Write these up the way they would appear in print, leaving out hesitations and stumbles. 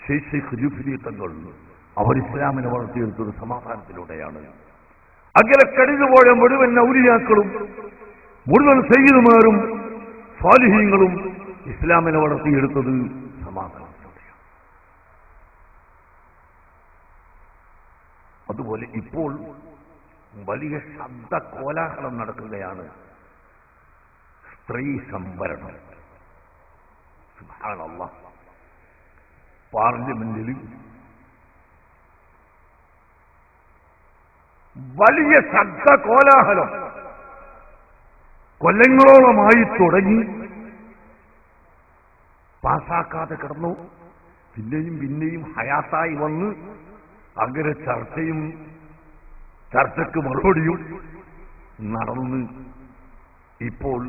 ഷെയ്ഖ് തങ്ങൾ അവർ ഇസ്ലാമിനെ വളർത്തിയെടുത്തത് സമാധാനത്തിലൂടെയാണ്. അങ്ങനെ കഴിഞ്ഞുപോയ മുഴുവൻ ഔലിയാക്കളും മുഴുവൻ സയ്യിദുമാരും സ്വാലിഹീങ്ങളും ഇസ്ലാമിനെ വളർത്തിയെടുത്തത് സമാധാനത്തിലൂടെയാണ്. അതുപോലെ ഇപ്പോൾ വലിയ ശബ്ദ കോലാഹലം നടക്കുകയാണ് സ്ത്രീ സംവരണം. സുബ്ഹാനല്ലാഹ്, പാർലമെന്റിൽ വലിയ ശബ്ദ കോലാഹലം കൊല്ലങ്ങളോളമായി തുടങ്ങി പാസാക്കാതെ കിടന്നു. പിന്നെയും ഹയാത്തായി വന്ന് അങ്ങനെ ചർച്ചയ്ക്ക് മറുപടിയും നടന്ന് ഇപ്പോൾ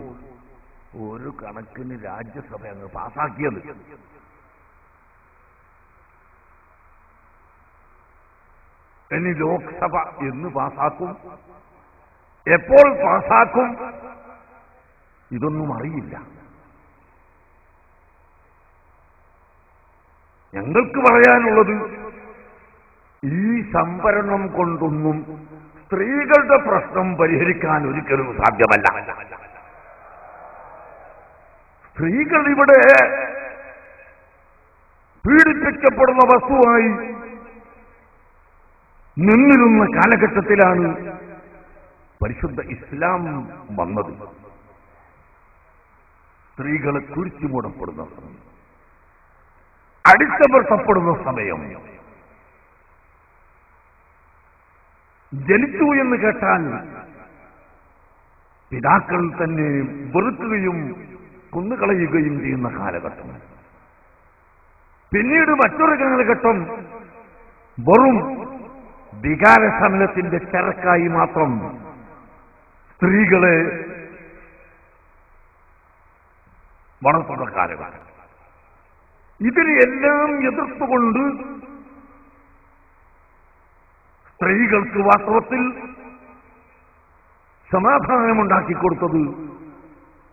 ഒരു കണക്കിന് രാജ്യസഭ അങ്ങ് പാസാക്കിയത്. ഇനി ലോക്സഭ എന്ന് പാസാക്കും, എപ്പോൾ പാസാക്കും, ഇതൊന്നും അറിയില്ല. ഞങ്ങൾക്ക് പറയാനുള്ളത്, ഈ സംവരണം കൊണ്ടൊന്നും സ്ത്രീകളുടെ പ്രശ്നം പരിഹരിക്കാൻ ഒരിക്കലും സാധ്യമല്ല. സ്ത്രീകൾ ഇവിടെ പീഡിപ്പിക്കപ്പെടുന്ന വസ്തുവായി നിന്നിരുന്ന കാലഘട്ടത്തിലാണ് പരിശുദ്ധ ഇസ്ലാം വന്നത്. സ്ത്രീകളെ കുരിച്ചുമൂടപ്പെടുന്ന സമയം, അടിച്ചമർത്തപ്പെടുന്ന സമയം, ജനിച്ചു എന്ന് കേട്ടാൽ പിതാക്കൾ തന്നെ വെറുക്കുകയും കൊന്നുകളയുകയും ചെയ്യുന്ന കാലഘട്ടം. പിന്നീട് മറ്റൊരു കാലഘട്ടം വെറും വികാരസമനത്തിന്റെ ചരക്കായി മാത്രം സ്ത്രീകളെ വളർത്തുന്ന കാലഘട്ടം. ഇതിനെല്ലാം എതിർത്തുകൊണ്ട് സ്ത്രീകൾക്ക് വാസ്തവത്തിൽ സമാധാനമുണ്ടാക്കിക്കൊടുത്തത്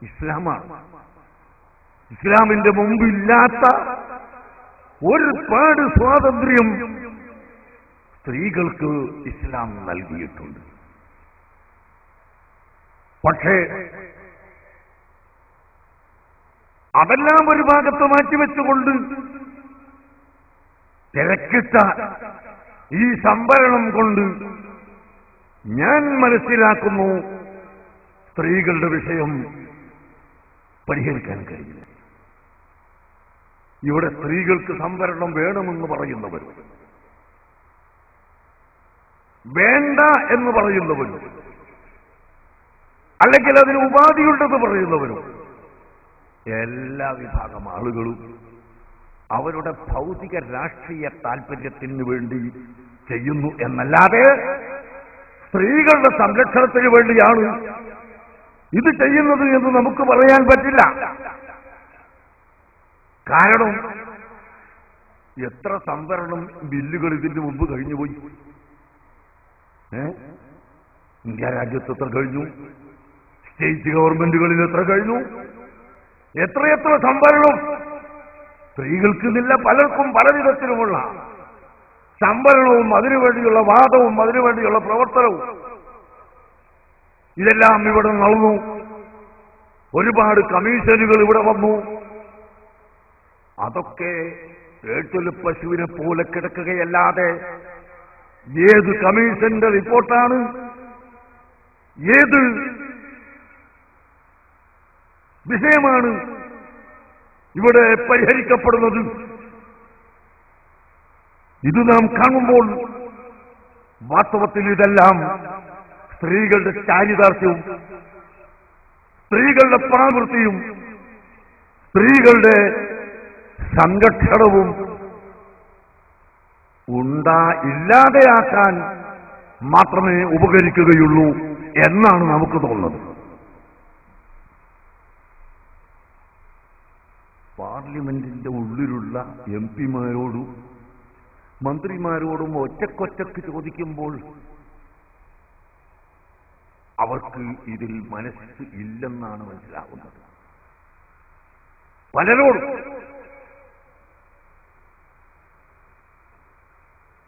ഇസ്ലാമാണ്. ഇസ്ലാമിന്റെ മുമ്പില്ലാത്ത ഒരുപാട് സ്വാതന്ത്ര്യം സ്ത്രീകൾക്ക് ഇസ്ലാം നൽകിയിട്ടുണ്ട്. പക്ഷേ അതെല്ലാം ഒരു ഭാഗത്ത് മാറ്റിവെച്ചുകൊണ്ട് തിരക്കിട്ട ഈ സംവരണം കൊണ്ട് ഞാൻ മനസ്സിലാക്കുന്നു സ്ത്രീകളുടെ വിഷയം പരിഹരിക്കാൻ കഴിയില്ല. ഇവിടെ സ്ത്രീകൾക്ക് സംവരണം വേണമെന്ന് പറയുന്നവരും വേണ്ട എന്ന് പറയുന്നവരും അല്ലെങ്കിൽ അതിന് ഉപാധിയുണ്ടെന്ന് പറയുന്നവരും എല്ലാ വിഭാഗം ആളുകളും അവരുടെ ഭൗതിക രാഷ്ട്രീയ താല്പര്യത്തിന് വേണ്ടി ചെയ്യുന്നു എന്നല്ലാതെ സ്ത്രീകളുടെ സംരക്ഷണത്തിന് വേണ്ടിയാണ് ഇത് ചെയ്യുന്നത് എന്ന് നമുക്ക് പറയാൻ പറ്റില്ല. കാരണം എത്ര സംവരണം ബില്ലുകൾ ഇതിന് മുമ്പ് കഴിഞ്ഞുപോയി. ഇന്ത്യ രാജ്യത്ത് എത്ര കഴിഞ്ഞു, സ്റ്റേറ്റ് ഗവൺമെന്റുകളിൽ എത്ര കഴിഞ്ഞു, എത്രയെത്ര സംവരണം സ്ത്രീകൾക്കില്ല. പലർക്കും പല വിധത്തിലുമുള്ള സംവരണവും അതിനുവേണ്ടിയുള്ള വാദവും അതിനുവേണ്ടിയുള്ള പ്രവർത്തനവും ഇതെല്ലാം ഇവിടെ നടന്നു. ഒരുപാട് കമ്മീഷനുകൾ ഇവിടെ വന്നു. അതൊക്കെ ഏട്ടൊരു പശുവിനെ പോലെ കിടക്കുകയല്ലാതെ ഏത് കമ്മീഷന്റെ റിപ്പോർട്ടാണ്, ഏത് വിഷയമാണ് ഇവിടെ പരിഹരിക്കപ്പെടുന്നത്? ഇത് നാം കാണുമ്പോൾ വാസ്തവത്തിൽ ഇതെല്ലാം സ്ത്രീകളുടെ ചാരിതാർത്ഥ്യവും സ്ത്രീകളുടെ പ്രാവൃത്തിയും സ്ത്രീകളുടെ സംരക്ഷണവും ഇല്ലാതെയാക്കാൻ മാത്രമേ ഉപകരിക്കുകയുള്ളൂ എന്നാണ് നമുക്ക് തോന്നുന്നത്. പാർലമെന്റിന്റെ ഉള്ളിലുള്ള എം പിമാരോടും മന്ത്രിമാരോടും ഒറ്റക്കൊറ്റക്ക് ചോദിക്കുമ്പോൾ അവർക്ക് ഇതിൽ മനസ്സ് ഇല്ലെന്നാണ് മനസ്സിലാകുന്നത്. പലരോടും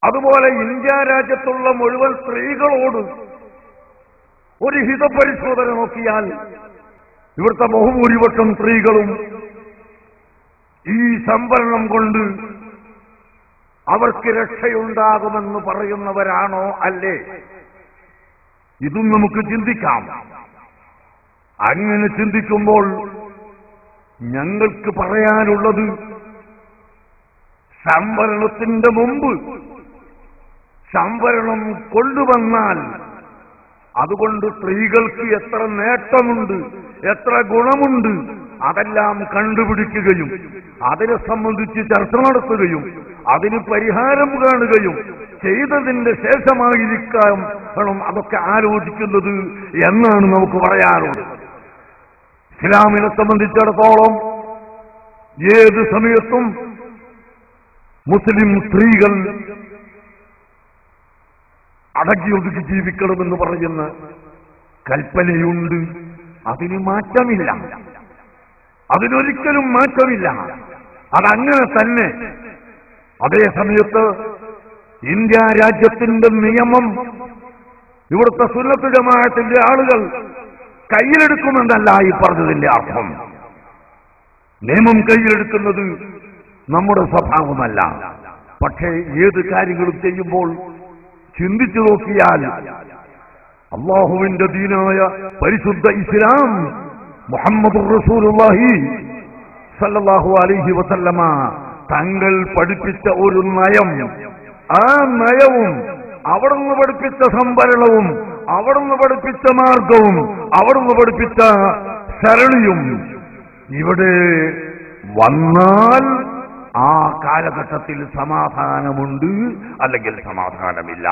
അതുപോലെ ഇന്ത്യ രാജ്യത്തുള്ള മുഴുവൻ സ്ത്രീകളോട് ഒരു ഹിതപരിശോധന നോക്കിയാൽ ഇവിടുത്തെ ബഹുഭൂരിപക്ഷം സ്ത്രീകളും ഈ സംവരണം കൊണ്ട് അവർക്ക് രക്ഷയുണ്ടാകുമെന്ന് പറയുന്നവരാണോ അല്ലേ? ഇതും നമുക്ക് ചിന്തിക്കാം. അങ്ങനെ ചിന്തിക്കുമ്പോൾ ഞങ്ങൾക്ക് പറയാനുള്ളത്, സംവരണത്തിന്റെ മുമ്പ് സംവരണം കൊണ്ടുവന്നാൽ അതുകൊണ്ട് സ്ത്രീകൾക്ക് എത്ര നേട്ടമുണ്ട്, എത്ര ഗുണമുണ്ട്, അതെല്ലാം കണ്ടുപിടിക്കുകയും അതിനെ സംബന്ധിച്ച് ചർച്ച നടത്തുകയും അതിന് പരിഹാരം കാണുകയും ചെയ്തതിന്റെ ശേഷമായിരിക്കാം അതൊക്കെ ആലോചിക്കുന്നത് എന്നാണ് നമുക്ക് പറയാനുള്ളത്. ഇസ്ലാമിനെ സംബന്ധിച്ചിടത്തോളം ഏത് സമയത്തും മുസ്ലിം സ്ത്രീകൾ അടക്കിയൊതുക്കി ജീവിക്കണമെന്ന് പറയുന്ന കൽപ്പനയുണ്ട്. അതിന് മാറ്റമില്ല, അതിനൊരിക്കലും മാറ്റമില്ല. അതങ്ങനെ തന്നെ. അതേ സമയത്ത് ഇന്ത്യ രാജ്യത്തിന്റെ നിയമം ഇവിടുത്തെ സുന്നത്ത് ജമാഅത്തിന്റെ ആളുകൾ കയ്യിലെടുക്കുമെന്നല്ല ഈ പറഞ്ഞതിന്റെ അർത്ഥം. നിയമം കയ്യിലെടുക്കുന്നത് നമ്മുടെ സ്വഭാവമല്ല. പക്ഷേ ഏത് കാര്യങ്ങളും ചെയ്യുമ്പോൾ ചിന്തിച്ചു നോക്കിയാൽ അല്ലാഹുവിന്റെ ദീനായ പരിശുദ്ധ ഇസ്ലാം മുഹമ്മദുർ റസൂലുള്ളാഹി സല്ലല്ലാഹു അലൈഹി വസല്ലമ തങ്ങൾ പഠിപ്പിച്ച ഒരു നയം, ആ നയവും അവിടുന്ന് പഠിപ്പിച്ച സംവരണവും അവിടുന്ന് പഠിപ്പിച്ച മാർഗവും അവിടുന്ന് പഠിപ്പിച്ച സരണിയും ഇവിടെ വന്നാൽ ആ കാലഘട്ടത്തിൽ സമാധാനമുണ്ട്, അല്ലെങ്കിൽ സമാധാനമില്ല.